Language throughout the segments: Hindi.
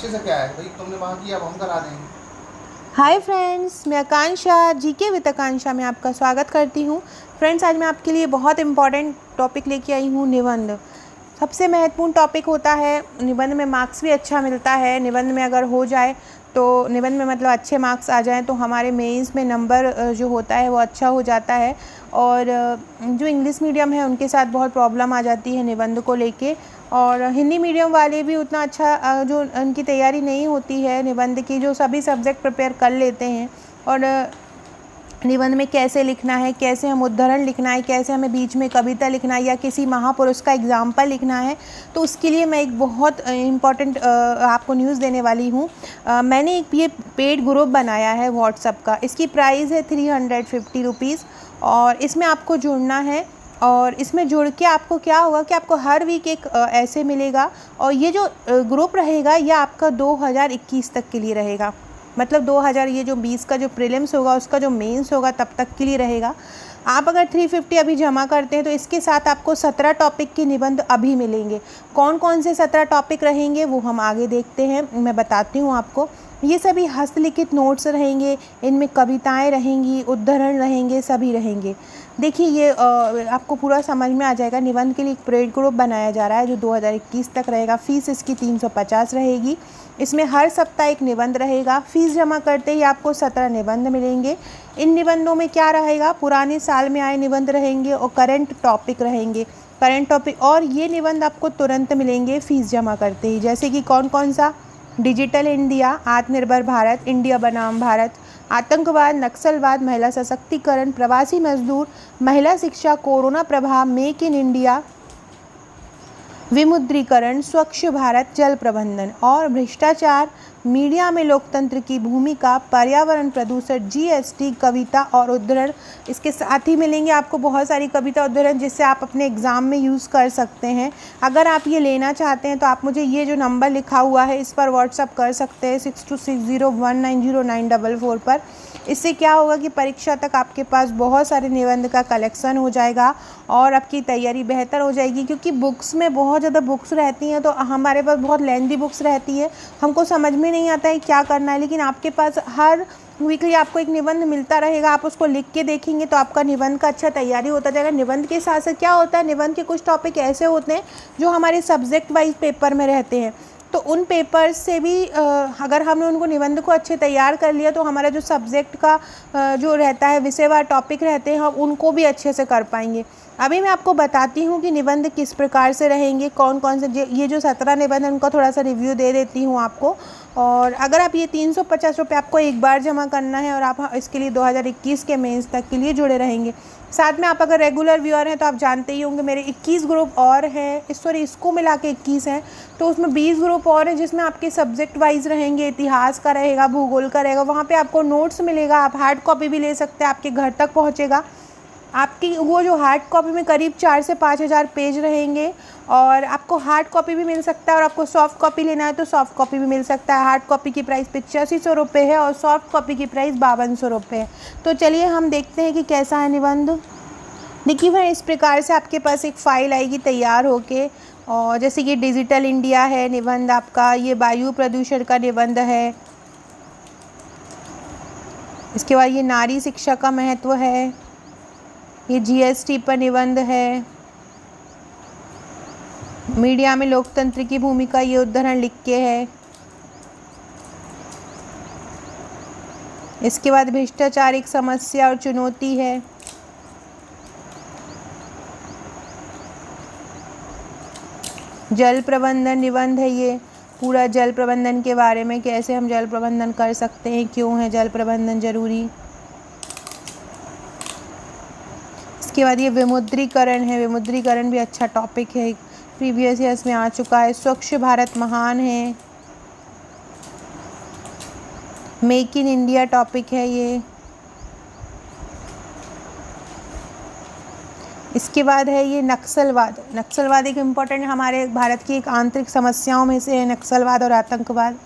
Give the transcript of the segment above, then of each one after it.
अच्छे से क्या है भाई, तुमने वहाँ किया अब हम करा देंगे। हाय फ्रेंड्स, मैं आकांक्षा जीके विद आकांक्षा में आपका स्वागत करती हूँ। फ्रेंड्स, आज मैं आपके लिए बहुत इंपॉर्टेंट टॉपिक लेके आई हूँ, निबंध। सबसे महत्वपूर्ण टॉपिक होता है। निबंध में मार्क्स भी अच्छा मिलता है। निबंध में अगर हो जाए तो निबंध में मतलब अच्छे मार्क्स आ जाएँ तो हमारे मेंस में नंबर जो होता है वो अच्छा हो जाता है। और जो इंग्लिश मीडियम है उनके साथ बहुत प्रॉब्लम आ जाती है निबंध को लेके। और हिंदी मीडियम वाले भी उतना अच्छा जो उनकी तैयारी नहीं होती है निबंध की, जो सभी सब्जेक्ट प्रिपेयर कर लेते हैं। और निबंध में कैसे लिखना है, कैसे हम उद्धरण लिखना है, कैसे हमें बीच में कविता लिखना है या किसी महापुरुष का एग्जाम्पल लिखना है, तो उसके लिए मैं एक बहुत इम्पॉर्टेंट आपको न्यूज़ देने वाली हूँ। मैंने एक ये पेड ग्रुप बनाया है व्हाट्सअप का। इसकी प्राइस है 350 रुपीज़ और इसमें आपको जुड़ना है। और इसमें जुड़ के आपको क्या होगा कि आपको हर वीक एक ऐसे मिलेगा। और ये जो ग्रुप रहेगा ये आपका 2021 तक के लिए रहेगा। मतलब 2000 ये जो 20 का जो प्रीलिम्स होगा उसका जो मेंस होगा तब तक के लिए रहेगा। आप अगर 350 अभी जमा करते हैं तो इसके साथ आपको 17 टॉपिक के निबंध अभी मिलेंगे। कौन कौन से 17 टॉपिक रहेंगे वो हम आगे देखते हैं, मैं बताती हूँ आपको। ये सभी हस्तलिखित नोट्स रहेंगे, इनमें कविताएं रहेंगी, उद्धरण रहेंगे, सभी रहेंगे। देखिए ये आपको पूरा समझ में आ जाएगा। निबंध के लिए एक पेड ग्रुप बनाया जा रहा है जो 2021 तक रहेगा। फ़ीस इसकी 350 रहेगी। इसमें हर सप्ताह एक निबंध रहेगा। फ़ीस जमा करते ही आपको 17 निबंध मिलेंगे। इन निबंधों में क्या रहेगा, पुराने साल में आए निबंध रहेंगे और करंट टॉपिक रहेंगे। करंट टॉपिक और ये निबंध आपको तुरंत मिलेंगे फ़ीस जमा करते ही। जैसे कि कौन कौन सा, डिजिटल इंडिया, आत्मनिर्भर भारत, इंडिया बनाम भारत, आतंकवाद, नक्सलवाद, महिला सशक्तिकरण, प्रवासी मजदूर, महिला शिक्षा, कोरोना प्रभाव, मेक इन इंडिया, विमुद्रीकरण, स्वच्छ भारत, जल प्रबंधन और भ्रष्टाचार, मीडिया में लोकतंत्र की भूमिका, पर्यावरण प्रदूषण, जीएसटी, कविता और उद्धरण इसके साथ ही मिलेंगे। आपको बहुत सारी कविता उद्धरण जिससे आप अपने एग्ज़ाम में यूज़ कर सकते हैं। अगर आप ये लेना चाहते हैं तो आप मुझे ये जो नंबर लिखा हुआ है इस पर व्हाट्सअप कर सकते हैं 6260190944 पर। इससे क्या होगा कि परीक्षा तक आपके पास बहुत सारे निबंध का कलेक्शन हो जाएगा और आपकी तैयारी बेहतर हो जाएगी। क्योंकि बुक्स में बहुत ज़्यादा बुक्स रहती हैं तो हमारे पास बहुत लेंथी बुक्स रहती है, हमको समझ में नहीं आता है क्या करना है। लेकिन आपके पास हर वीकली आपको एक निबंध मिलता रहेगा, आप उसको लिख के देखेंगे तो आपका निबंध का अच्छा तैयारी होता जाएगा। निबंध के साथ साथ क्या होता है, निबंध के कुछ टॉपिक ऐसे होते हैं जो हमारे सब्जेक्ट वाइज पेपर में रहते हैं। तो उन पेपर्स से भी अगर हमने उनको निबंध को अच्छे तैयार कर लिया तो हमारा जो सब्जेक्ट का जो रहता है विषयवार टॉपिक रहते हैं हम उनको भी अच्छे से कर पाएंगे। अभी मैं आपको बताती हूँ कि निबंध किस प्रकार से रहेंगे, कौन कौन से ये जो 17 निबंध हैं उनका थोड़ा सा रिव्यू दे देती हूँ आपको। और अगर आप ये 350 रुपये आपको एक बार जमा करना है और आप इसके लिए 2021 के मेंस तक के लिए जुड़े रहेंगे। साथ में आप अगर रेगुलर व्यूअर हैं तो आप जानते ही होंगे मेरे 21 ग्रुप और हैं, सॉरी इसको मिला के 21 हैं। तो उसमें 20 ग्रुप और हैं जिसमें आपके सब्जेक्ट वाइज रहेंगे, इतिहास का रहेगा, भूगोल का रहेगा। वहाँ पे आपको नोट्स मिलेगा, आप हार्ड कॉपी भी ले सकते हैं, आपके घर तक पहुँचेगा। आपकी वो जो हार्ड कॉपी में करीब 4 से 5 हज़ार पेज रहेंगे और आपको हार्ड कॉपी भी मिल सकता है और आपको सॉफ्ट कॉपी लेना है तो सॉफ्ट कॉपी भी मिल सकता है। हार्ड कॉपी की प्राइस 8500 रुपये है और सॉफ्ट कॉपी की प्राइस 5200 रुपये है। तो चलिए हम देखते हैं कि कैसा है निबंध। देखिए फिर इस प्रकार से आपके पास एक फ़ाइल आएगी तैयार होके। और जैसे कि डिजिटल इंडिया है निबंध आपका, ये वायु प्रदूषण का निबंध है। इसके बाद ये नारी शिक्षा का महत्व है, ये जीएसटी पर निबंध है। मीडिया में लोकतंत्र की भूमिका, ये उद्धरण लिख के है। इसके बाद भ्रष्टाचार एक समस्या और चुनौती है। जल प्रबंधन निबंध है, ये पूरा जल प्रबंधन के बारे में, कैसे हम जल प्रबंधन कर सकते हैं, क्यों है जल प्रबंधन जरूरी। इसके बाद ये विमुद्रीकरण है, विमुद्रीकरण भी अच्छा टॉपिक है, प्रीवियस ईयर्स में आ चुका है। स्वच्छ भारत महान है, मेक इन इंडिया टॉपिक है ये। इसके बाद है ये नक्सलवाद। नक्सलवाद एक इम्पॉर्टेंट हमारे भारत की एक आंतरिक समस्याओं में से है, नक्सलवाद और आतंकवाद।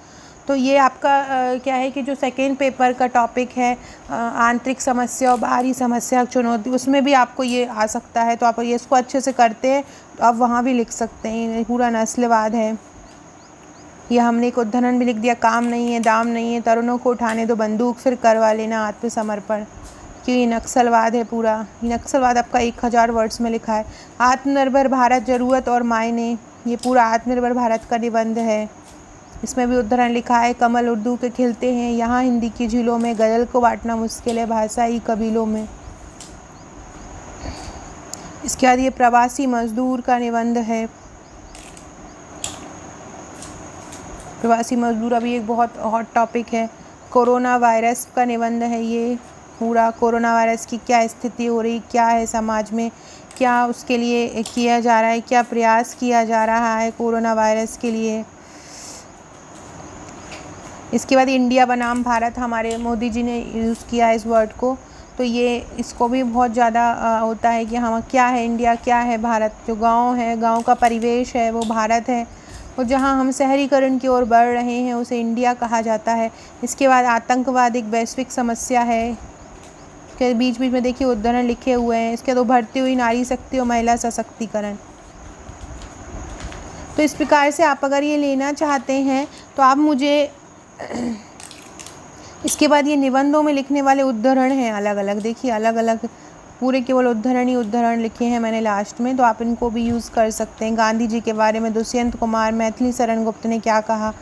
तो ये आपका क्या है कि जो सेकेंड पेपर का टॉपिक है आंतरिक समस्या और बाहरी समस्या चुनौती, उसमें भी आपको ये आ सकता है। तो आप ये इसको अच्छे से करते हैं तो आप वहाँ भी लिख सकते हैं। पूरा नस्लवाद है। यह हमने एक उद्धरण भी लिख दिया, काम नहीं है दाम नहीं है, तरुणों को उठाने दो बंदूक, फिर करवा लेना आत्मसमर्पण। कि ये नक्सलवाद है पूरा, ये नक्सलवाद आपका 1000 वर्ड्स में लिखा है। आत्मनिर्भर भारत जरूरत और मायने, ये पूरा आत्मनिर्भर भारत का निबंध है, इसमें भी उद्धरण लिखा है। कमल उर्दू के खिलते हैं यहाँ हिंदी की झीलों में, गजल को बांटना मुश्किल है भाषाई कबीलों में। इसके बाद ये प्रवासी मजदूर का निबंध है। प्रवासी मजदूर अभी एक बहुत हॉट टॉपिक है। कोरोना वायरस का निबंध है ये पूरा, कोरोना वायरस की क्या स्थिति हो रही, क्या है समाज में, क्या उसके लिए किया जा रहा है, क्या प्रयास किया जा रहा है कोरोना वायरस के लिए। इसके बाद इंडिया बनाम भारत, हमारे मोदी जी ने यूज़ किया है इस वर्ड को, तो ये इसको भी बहुत ज़्यादा होता है कि हम क्या है इंडिया, क्या है भारत। जो गांव है, गांव का परिवेश है वो भारत है, और जहां हम शहरीकरण की ओर बढ़ रहे हैं उसे इंडिया कहा जाता है। इसके बाद आतंकवाद एक वैश्विक समस्या है, के बीच बीच में देखिए उद्धरण लिखे हुए हैं। इसके बाद उभरती हुई नारी शक्ति और महिला सशक्तिकरण। तो इस प्रकार से आप अगर ये लेना चाहते हैं तो आप मुझे इसके बाद ये निबंधों में लिखने वाले उद्धरण हैं अलग अलग, देखिए अलग अलग पूरे केवल उद्धरण ही उद्धरण लिखे हैं मैंने लास्ट में, तो आप इनको भी यूज़ कर सकते हैं। गांधी जी के बारे में दुष्यंत कुमार, मैथिली शरण गुप्त ने क्या कहा,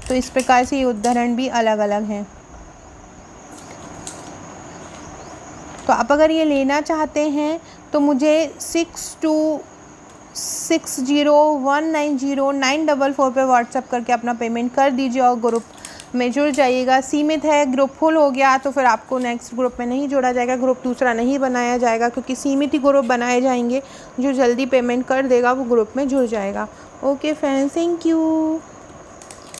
तो इस प्रकार से ये उद्धरण भी अलग अलग हैं। तो आप अगर ये लेना चाहते हैं तो मुझे 6260190944 पे व्हाट्सएप करके अपना पेमेंट कर दीजिए और ग्रुप में जुड़ जाइएगा। सीमित है, ग्रुप फुल हो गया तो फिर आपको नेक्स्ट ग्रुप में नहीं जोड़ा जाएगा, ग्रुप दूसरा नहीं बनाया जाएगा, क्योंकि सीमित ही ग्रुप बनाए जाएंगे। जो जल्दी पेमेंट कर देगा वो ग्रुप में जुड़ जाएगा। Okay friends, thank you.